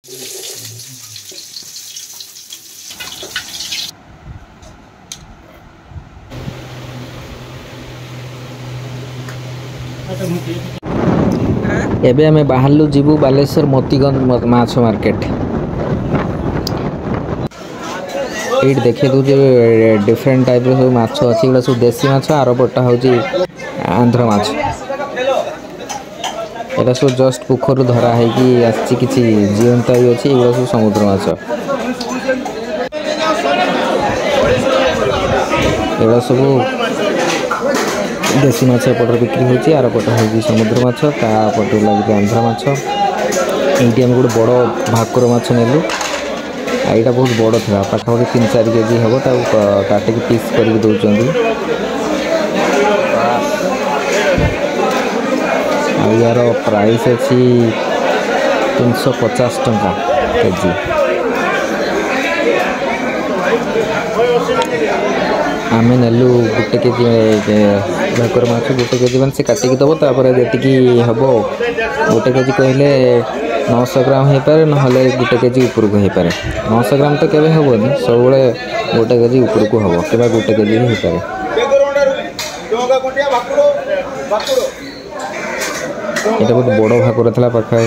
एबे आमे बाहरलु जीवु बालेश्वर मोतीगंज माछ मार्केट। एट देखे दू डिफरेंट टाइप रो माछ अछि। एगुला सब देसी माछ आरो बटा होची आंध्र माछ। एटा सब जस्ट पोखर धरा है कि आछि किछि जीवंत भी अछि। एगुला सब समुद्र माछ। एगुला सब देसी माछ पटर बिक्री होची आरो पटर होची समुद्र माछ ता पटर लागि आंध्र माछ। एटी हम गुड बड़ भाकुर माछ नेलु। एटा बहुत बड़ था पाखापाखि 3-4 केजी हबो ता काटे के पीस करके दउचंदी। आ यार प्राइस अछि 350 टंका केजी। आमे नेलु गुटे केजी भाकुर माछ गुटे केजी मन से काटी के दबो तापर जेतिकी हबो गुटे केजी कहले 900 ग्राम हे पारे न हले गुटे केजी ऊपर को हे पारे। 900 ग्राम तो केबे हबोनी सबले गुटे केजी ऊपर को हबो केबा गुटे केजी हे पारे। एटा बहुत बड़ भाकुर थला पाखा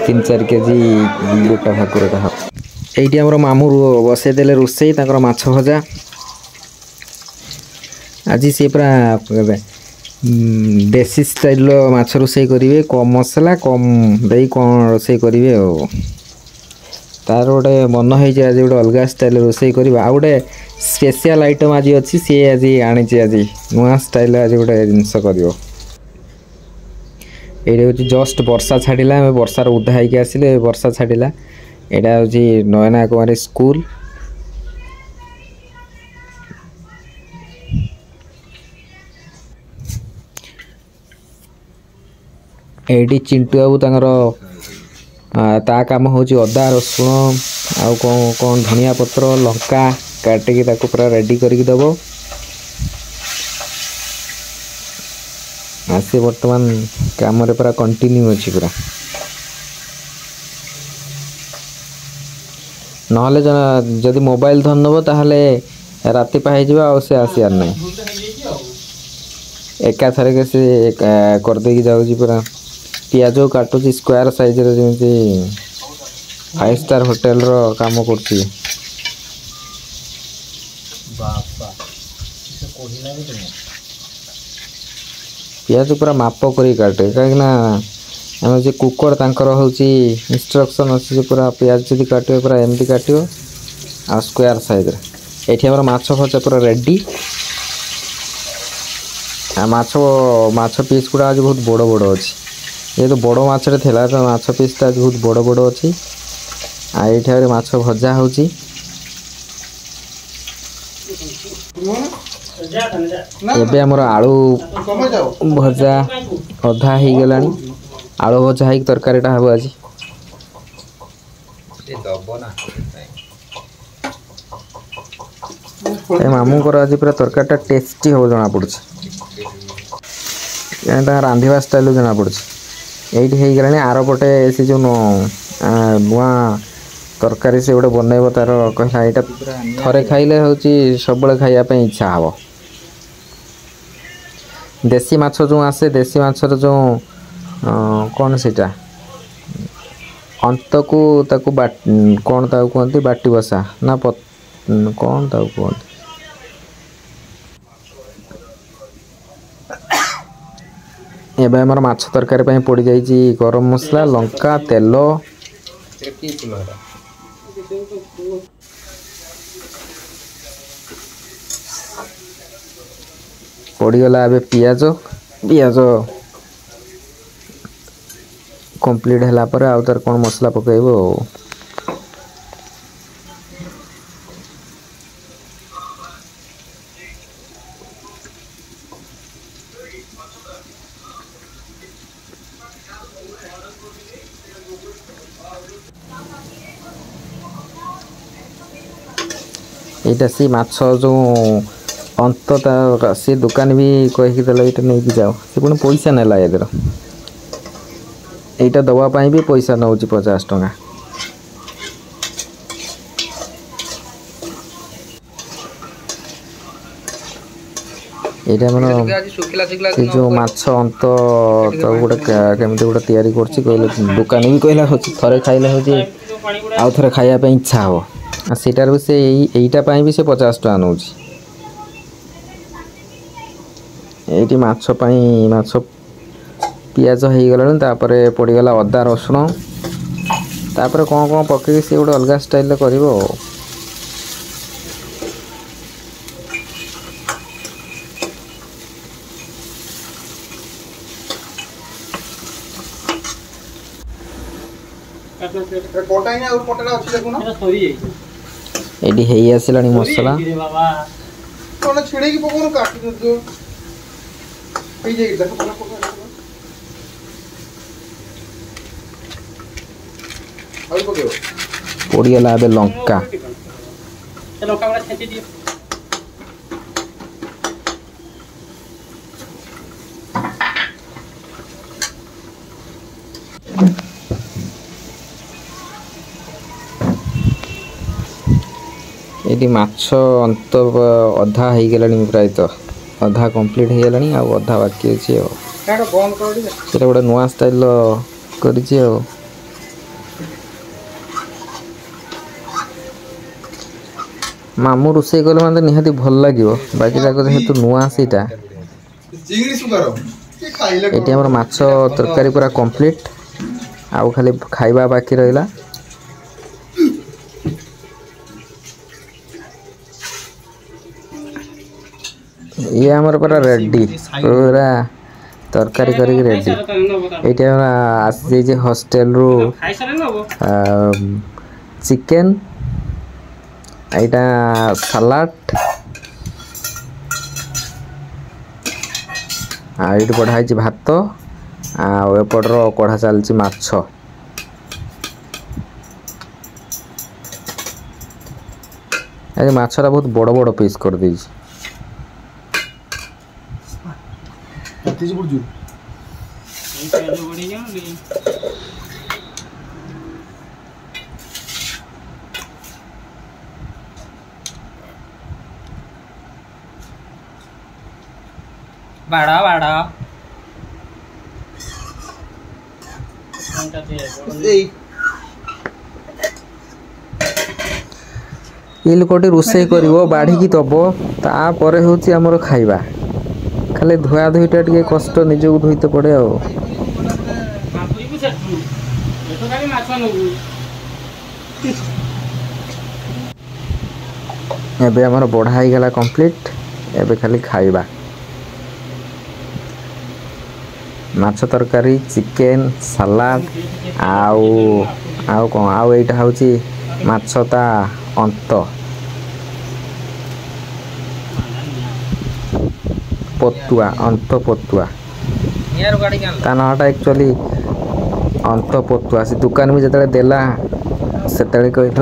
3-4 केजी गोटा भाकुर था। एटी हमर मामू बसे देले रोसई ताकर माछ भजा। आज से पूरा देसी स्टाइल माछ रोसई करिवे कम मसला कम देई कोन रोसई करिवे ओ तार गोटे मन हो आज गोटे अलग स्टाइल रोसई करवा। आ गोटे स्पेशल आइटम आज अच्छी सी आज आनी आज नुआ स्टाइल आज गोटे जिनस कर। ये हूँ जस्ट वर्षा छाड़ा आम वर्षार उदा होगी आसिले वर्षा छाड़ा। यहाँ हूँ नयना कुमारी स्कूल। एटी चिंटू बाबू तांकर ता काम हूँ अदा रसुण आउ कौन कौन धनिया पत्र लंका काटिकी ताको पूरा रेडी करके दबो। आसे वर्तमान काम रे पूरा कंटिन्यू अछि पूरा। नहले जदि मोबाइल धन दबो ताहले राति पाई जिबा आ से आसियार नै एका थरे के से कर दे की जाउ जी पूरा। पियाजो काटुची स्क्वायर साइज रे जेमति 5 स्टार होटल रो काम करछि। बापा से कोहिला भी पियाज पूरा माप करी काटे कहीं ना आम जो कुकर तांकर होची इंस्ट्रक्शन अच्छी पूरा पियाज जदि काटियो पूरा एमती काटियो आ स्क्वायर साइज रे। एठी हमर माछ भजा पूरा रेडी। आ माछ पीस गुड़ा आज बहुत बड़ बड़ अछि। ये तो बड़ माछ रे थेला तो माछ पीस ता बहुत बड़ बड़ अछि। आ एठी माछ भजा होची। एबे हमर आलू भजा अधा ही गलानी। आलू भजा ही तरकारीटा हबो आज ए मामू कर आज पूरा तरकारीटा टेस्टी हो जना पड़छ। एटा रांधिबा स्टाइल जना पड़छ। एठी हे गलानी आरो पटे से जो नुआ तरकारी से गोटे बनैबो तार कहला एटा थरे खाइले होची सबले खाइया पे इच्छा हबो। देसी माछ जो आसे देसी माछर जो कौन सेटा अंत को ताकू कौन ताकू कहते बाटी बसा ना कौन ताकू कहते एबे हमर माछ तरकारी पई पड़ी जाईची गरम मसला लंका तेल पड़ीगला। एबे पियाज कंप्लीट हैला पर आउ तार कोन मसला पकाइबो। एटा सी माछ जो अंत से दुकान भी कही देला एटा नहीं जाओ से पुणी पैसा नेला एदर एटा दवा पाई भी पैसा नौची 50 टंका। एटा मन से जो माछ अंत तो गोटे केमती गोटे तैयारी करछि कहले दुकान भी कहला होछि थरे खाइले होछि आउ थरे खाइया पे इच्छा हो सेटार भी से एईटा पई भी से 50 टका नउछि एटी माछ पई माछ पियाज हो गला तापर पड़ी गला अदा रसुण तापर कौन कौन पकई से गोटे अलग स्टाइल करिवो एडी हेई आसिलानी मसला पड़ीगला ए लंका ये माछ अंत अधा हो गलानी प्राय तो अधा कंप्लीट हो गलानी आ अधा बाकी अच्छे गोटे नुआ स्टाइल कर मामू रोसे कले मतलब निहाती भल लगे बाकी जेहेतु नुआ सीटा ये आम माछ तरकारी पूरा कंप्लीट आउ खाली खाइबा बाकी रहा ये आमर पूरा रेडी पूरा तरकारी करी रेडी ये आसी हॉस्टेल रू चिकेन यहाँ सलाड आठ बढ़ाई भात आपर कढ़ा चलती माछ माछरा बहुत बड़ बड़ पीस कर दी बाड़ा बाड़ा ये लोकटी रोषे कर बाढ़ी की दब तापर होमर खाइबा खाली धुआ धुईटा टे कष्ट निजक धोते पड़े एबे हमर बढ़ाई गला कंप्लीट एबे खाली खाइबा माछ तरकारी चिकेन सलाड आउ कौन आउ एटा हूँ माछ ता अंत पतुआ अंत पतुआ ता नाटा एक्चुअली अंत पतुआ से दुकान भी जिते देला से कहला